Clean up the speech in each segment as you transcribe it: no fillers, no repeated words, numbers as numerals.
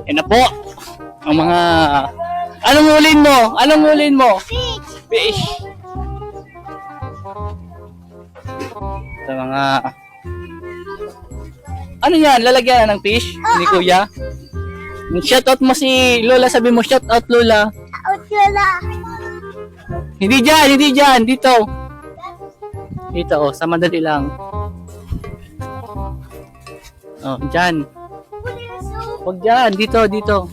Yan na po. Ang mga... Anong hulin mo? Anong hulin mo? Fish. Sa mga... Ano yan? Lalagyan na ng fish? Ni Kuya? Shoutout mo si Lola. Sabi mo, shoutout Lola. Out Lola. Hindi dyan, hindi dyan. Dito. Dito, oh. Sa madali lang. Oh, dyan. Huwag dyan. Dito, dito.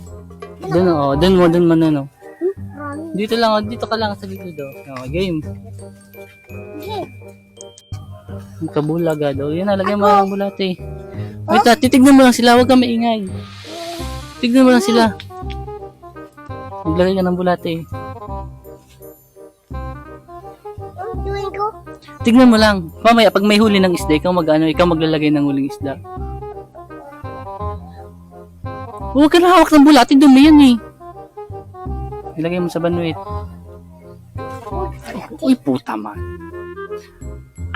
Doon, oh. Doon mo, no. Dito lang, oh. Dito ka lang sa dito, do. Oh, game. Ang kabulaga, do. Yan, nalagyan mo ang bulate. Wait, titignan mo lang sila. Huwag kang maingay. Tignan mo lang sila. Maglagay ka ng bulate. Tignan mo lang. Mamaya, pag may huli ng isda, ikaw maglalagay ng huling isda. Huwag ka na hawak ng bulate. Dumi yan eh. Ilagay mo sa banwit. Uy, puta man.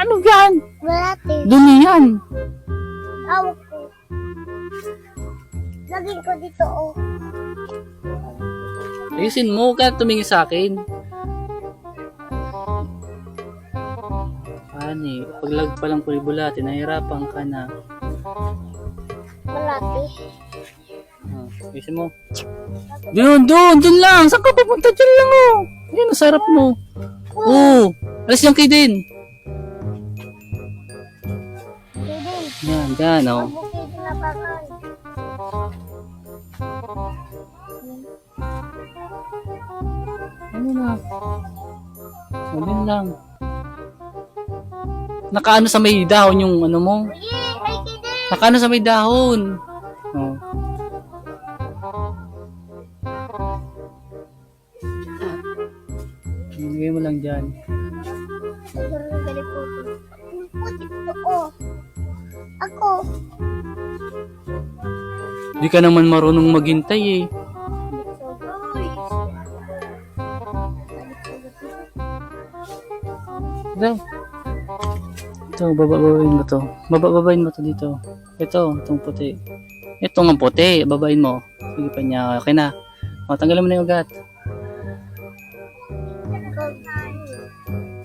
Ano yan? Bulate. Dumi yan. Awak ko. Lagyan ko dito, oh. Ayusin mo. Huwag ka tumingin sa akin. Ani, paglag pa lang puli bulate, nahirapan ka na. Bulate. Ayusin mo. Doon lang. Saan ka pupunta? Diyan lang, oh. Yan, nasarap mo. Oh, alas yan kay din. Yan, dyan, oh. Bukid na bakal. Ano na? Ayun lang. Nakaano sa may dahon yung ano mo? Nakaano sa may dahon. Oh. Ilagay mo lang dyan. Ako. Di ka naman marunong maghintay eh. Ito, bababain mo to. Bababain mo to dito. Ito, itong puti. Ito nga puti, babain mo. Sige pa niya, okay na. O, tanggalin mo na yung ugat.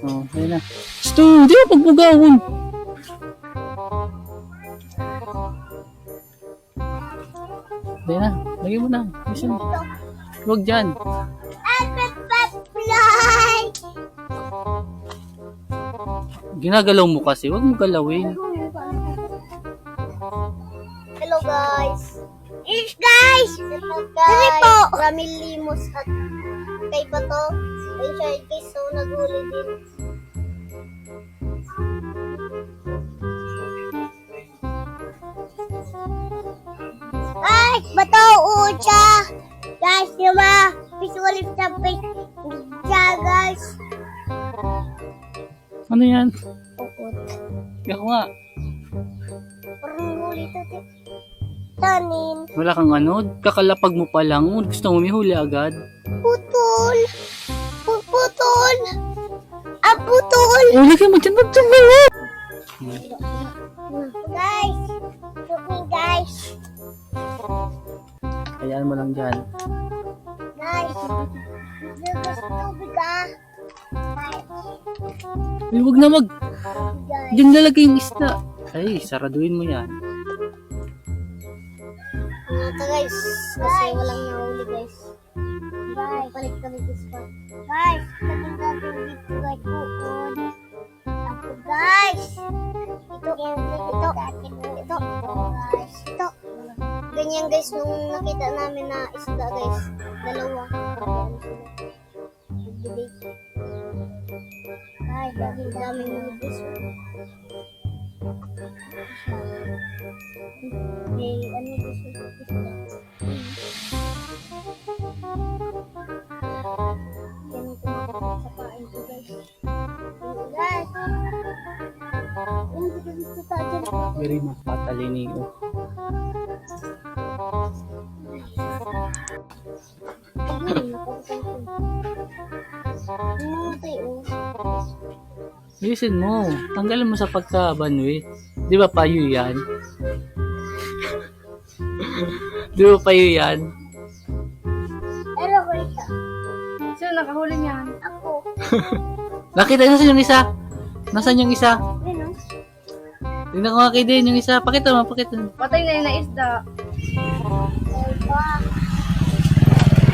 O, okay na. Sto, di ba pagbugawon? Okay na, lagyan mo na. Listen. Huwag dyan. Ginagalaw mo kasi, huwag mo galawin. Hello guys. Guys! Hello po! Ramil Limos at kay Bato. Kay Shard guys, so naghuli din. Ay! Bato! Ucha! Guys, diba? Visual jumping. Yeah, guys. Ano yan? Ukot. Ako nga. Parang huli ito. Tanin. Wala kang ano? Kakalapag mo pa lang. Gusto mo may huli agad. Putol. Putol. Ang putol. Oh, lagay mo dyan. Magtulog. Guys. Looking guys. Hayaan mo lang dyan. Guys. Lagas tubig ah. Ay, huwag na wag. Guys. Diyan lalagay yung isda. Ay, saraduin mo yan. Ito guys. Kasi walang nahuli guys. Guys. Palit kami sa spot. Guys. Laging natin dito guys. Bukod. Ako guys. Ito. Ito. Guys. Ito. Ganyan guys nung nakita namin na isda guys. Dalawa. Nag-debate. Guys, laging daming nilibis. May ano gusto isda. Yan tumakot sa kain ko guys. Guys. Yan dito sa atin. Very mapatalini ko. Ayusin mo. Tanggalin mo sa pagka-banwit. Di ba payo yan? Di ba payo yan? Pero ko ito. Sino nakahuli niyan? Ako. Nakita, nasan yung isa? Nasan yung isa? Ano? Tingnan ko nga kay din yung isa. Pakita mo, pakita mo. Patay na yun na isda. Diba?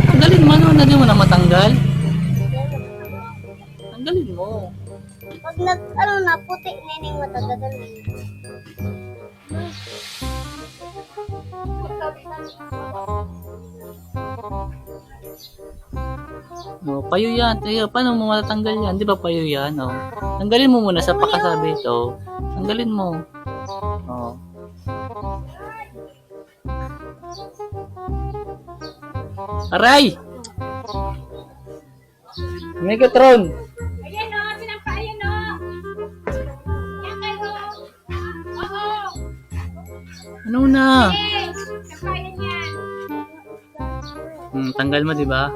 Tanggalin mo, ano? Hindi mo na matanggal. Tanggalin mo. Pag ano na, puti na yung matagagal. Oh, payo yan. Tayo, paano mo matatanggal yan? Di ba payo yan? Oh. Tanggalin mo muna sa pakasabit. Oh. Tanggalin mo. Oh. Aray! Megatron! Ayan o, sinampa, ayan o. Yan kayo. Oo. Ano na? Eh, sampayan yan. Tanggal mo, di ba?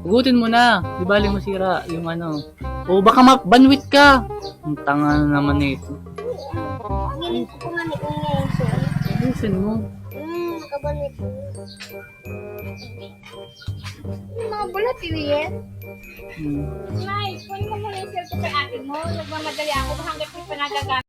Hugutin mo na. Di ba mo sira yung ano. O baka banwit ka. Ang tanga na naman ito. Giling ko nga ni Unya yung soon. Ayusin mo. Nakabanit ko. Yung mga bulat, yan. Hmm. Nay, kunin mo muna yung cellphone kay ate mo. Nagmamadali ako hanggat may panagagamit.